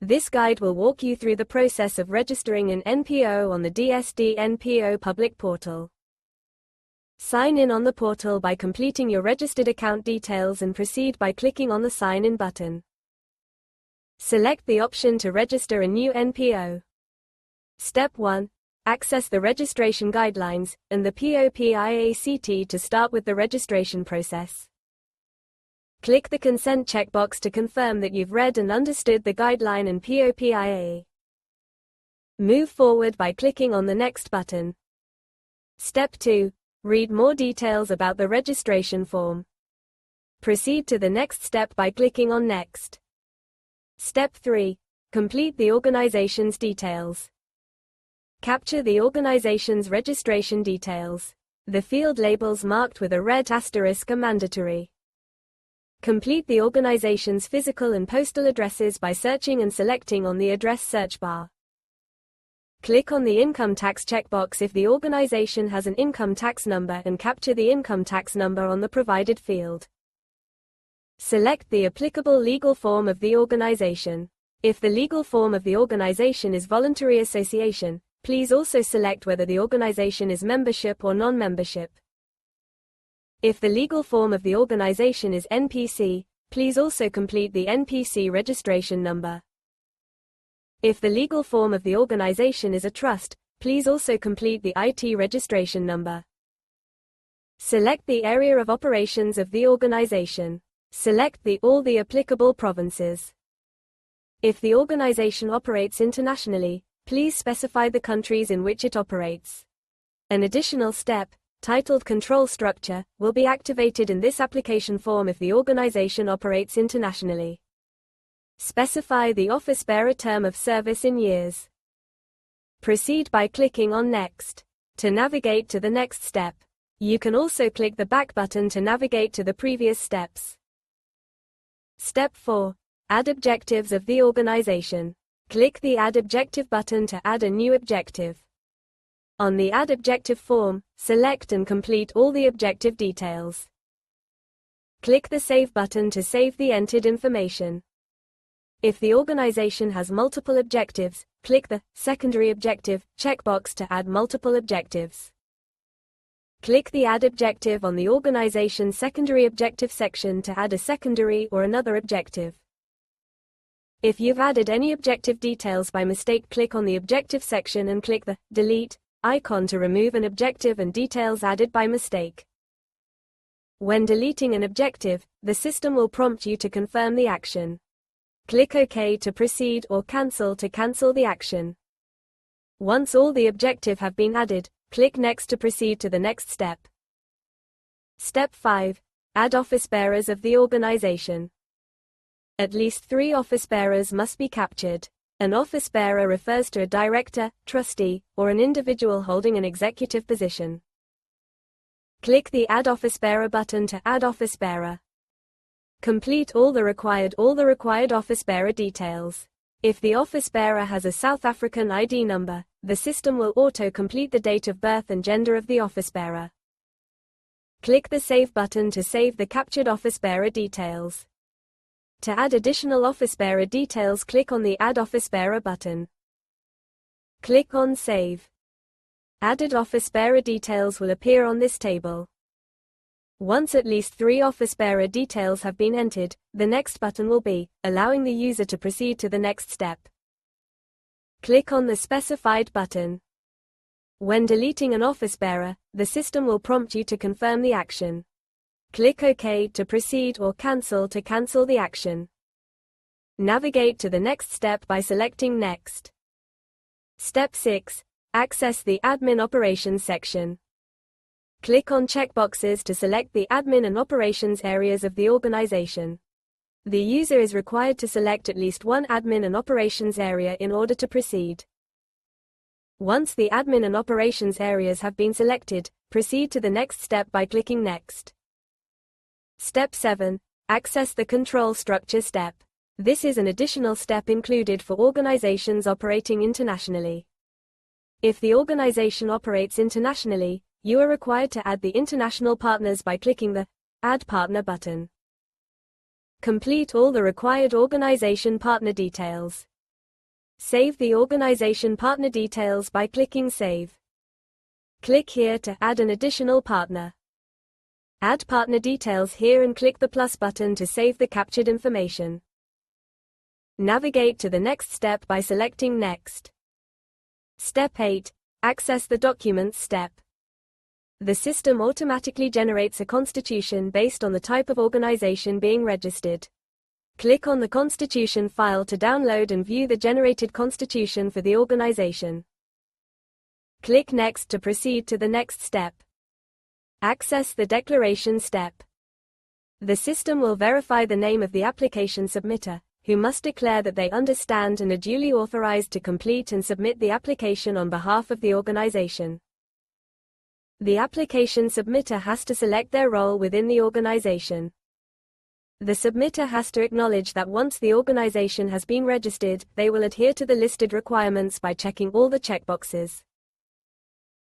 This guide will walk you through the process of registering an NPO on the DSD NPO public portal. Sign in on the portal by completing your registered account details and proceed by clicking on the Sign In button. Select the option to register a new NPO. Step 1. Access the registration guidelines and the POPIACT to start with the registration process. Click the Consent checkbox to confirm that you've read and understood the guideline and POPIA. Move forward by clicking on the Next button. Step 2. Read more details about the registration form. Proceed to the next step by clicking on Next. Step 3. Complete the organization's details. Capture the organization's registration details. The field labels marked with a red asterisk are mandatory. Complete the organization's physical and postal addresses by searching and selecting on the address search bar. Click on the income tax checkbox if the organization has an income tax number and capture the income tax number on the provided field. Select the applicable legal form of the organization. If the legal form of the organization is voluntary association, please also select whether the organization is membership or non-membership. If the legal form of the organization is NPC, please also complete the NPC registration number. If the legal form of the organization is a trust, please also complete the IT registration number. Select the area of operations of the organization. Select all the applicable provinces. If the organization operates internationally, please specify the countries in which it operates. An additional step, titled Control Structure, will be activated in this application form if the organization operates internationally. Specify the office bearer term of service in years. Proceed by clicking on Next. To navigate to the next step, you can also click the back button to navigate to the previous steps. Step 4. Add objectives of the organization. Click the Add Objective button to add a new objective. On the Add Objective form, select and complete all the objective details. Click the Save button to save the entered information. If the organization has multiple objectives, click the Secondary Objective checkbox to add multiple objectives. Click the Add Objective on the organization's Secondary Objective section to add a secondary or another objective. If you've added any objective details by mistake, click on the Objective section and click the Delete icon to remove an objective and details added by mistake. When deleting an objective, the system will prompt you to confirm the action. Click OK to proceed or Cancel to cancel the action. Once all the objectives have been added, click Next to proceed to the next step. Step 5. Add office bearers of the organization. At least 3 office bearers must be captured. An office bearer refers to a director, trustee, or an individual holding an executive position. Click the Add Office Bearer button to add office bearer. Complete all the required office bearer details. If the office bearer has a South African ID number, the system will auto-complete the date of birth and gender of the office bearer. Click the Save button to save the captured office bearer details. To add additional office bearer details, click on the Add Office Bearer button. Click on Save. Added office bearer details will appear on this table. Once at least 3 office bearer details have been entered, the next button will be, allowing the user to proceed to the next step. Click on the specified button. When deleting an office bearer, the system will prompt you to confirm the action. Click OK to proceed or Cancel to cancel the action. Navigate to the next step by selecting Next. Step 6. Access the Admin Operations section. Click on checkboxes to select the admin and operations areas of the organization. The user is required to select at least one admin and operations area in order to proceed. Once the admin and operations areas have been selected, proceed to the next step by clicking Next. Step 7. Access the Control Structure step. This is an additional step included for organizations operating internationally. If the organization operates internationally, you are required to add the international partners by clicking the Add Partner button. Complete all the required organization partner details. Save the organization partner details by clicking Save. Click here to add an additional partner. Add partner details here and click the plus button to save the captured information. Navigate to the next step by selecting Next. Step 8. Access the documents step. The system automatically generates a constitution based on the type of organization being registered. Click on the constitution file to download and view the generated constitution for the organization. Click Next to proceed to the next step. Access the declaration step. The system will verify the name of the application submitter, who must declare that they understand and are duly authorized to complete and submit the application on behalf of the organization. The application submitter has to select their role within the organization. The submitter has to acknowledge that once the organization has been registered, they will adhere to the listed requirements by checking all the checkboxes.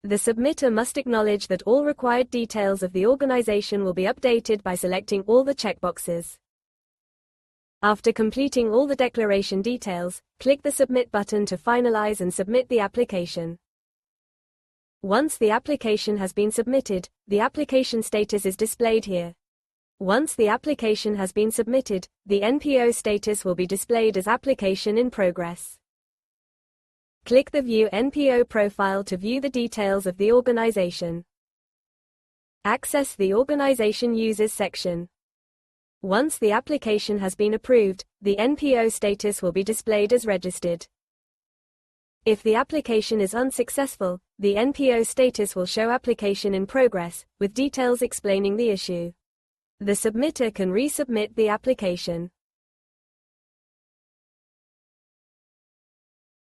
The submitter must acknowledge that all required details of the organization will be updated by selecting all the checkboxes. After completing all the declaration details, click the Submit button to finalize and submit the application. Once the application has been submitted, the application status is displayed here. Once the application has been submitted, the NPO status will be displayed as Application in Progress. Click the View NPO profile to view the details of the organization. Access the Organization Users section. Once the application has been approved, the NPO status will be displayed as Registered. If the application is unsuccessful, the NPO status will show Application in Progress, with details explaining the issue. The submitter can resubmit the application.